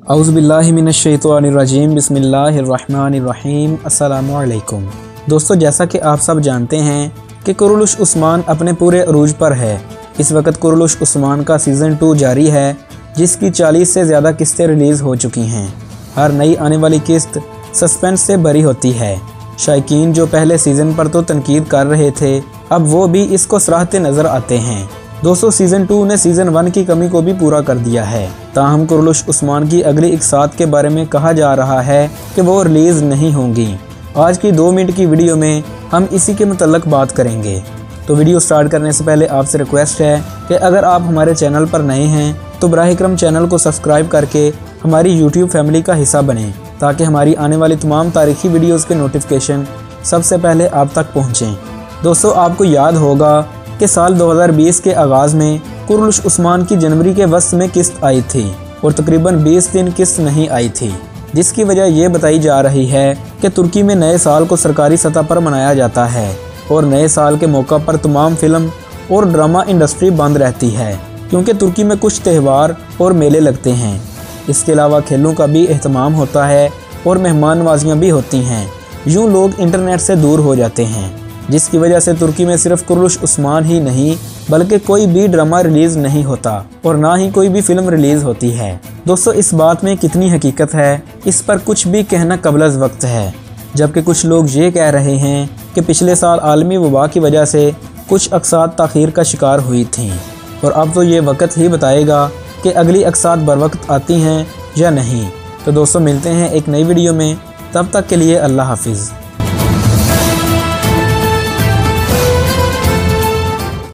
औज़ुबिल्लाहि मिनश्शैतानिर्रजीम बिस्मिल्लाहिर्रहमानिर्रहीम अस्सलामु अलैकुम। दोस्तों, जैसा कि आप सब जानते हैं कि कुरलुश उस्मान अपने पूरे अरूज पर है। इस वक्त कुरलुश उस्मान का सीज़न 2 जारी है, जिसकी 40 से ज़्यादा किस्तें रिलीज़ हो चुकी हैं। हर नई आने वाली किस्त सस्पेंस से भरी होती है। शायकीन जो पहले सीज़न पर तो तनकीद कर रहे थे, अब वो भी इसको सराहते नज़र आते हैं। दोस्तों, सीज़न 2 ने सीज़न 1 की कमी को भी पूरा कर दिया है। ताहम कुरलुश उस्मान की अगली इकसात के बारे में कहा जा रहा है कि वो रिलीज़ नहीं होंगी। आज की 2 मिनट की वीडियो में हम इसी के मुतल्लक बात करेंगे। तो वीडियो स्टार्ट करने से पहले आपसे रिक्वेस्ट है कि अगर आप हमारे चैनल पर नए हैं तो बराह करम चैनल को सब्सक्राइब करके हमारी यूट्यूब फैमिली का हिस्सा बनें, ताकि हमारी आने वाली तमाम तारीखी वीडियोज़ के नोटिफिकेशन सबसे पहले आप तक पहुँचें। दोस्तों, आपको याद होगा कि साल 2020 के आगाज़ में कुरलुश उस्मान की जनवरी के वस्त में किस्त आई थी और तकरीबन 20 दिन किस्त नहीं आई थी, जिसकी वजह ये बताई जा रही है कि तुर्की में नए साल को सरकारी सतह पर मनाया जाता है और नए साल के मौका पर तमाम फिल्म और ड्रामा इंडस्ट्री बंद रहती है, क्योंकि तुर्की में कुछ त्यौहार और मेले लगते हैं। इसके अलावा खेलों का भी एहतमाम होता है और मेहमान नवाजियाँ भी होती हैं। यूँ लोग इंटरनेट से दूर हो जाते हैं, जिसकी वजह से तुर्की में सिर्फ कुरलुश उस्मान ही नहीं बल्कि कोई भी ड्रामा रिलीज़ नहीं होता और ना ही कोई भी फिल्म रिलीज़ होती है। दोस्तों, इस बात में कितनी हकीकत है, इस पर कुछ भी कहना क़ब्ल वक्त है। जबकि कुछ लोग ये कह रहे हैं कि पिछले साल आलमी वबा की वजह से कुछ अक़सात ताख़ीर का शिकार हुई थीं और अब तो ये वक्त ही बताएगा कि अगली अक़सात बर वक्त आती हैं या नहीं। तो दोस्तों, मिलते हैं एक नई वीडियो में, तब तक के लिए अल्लाह हाफिज़।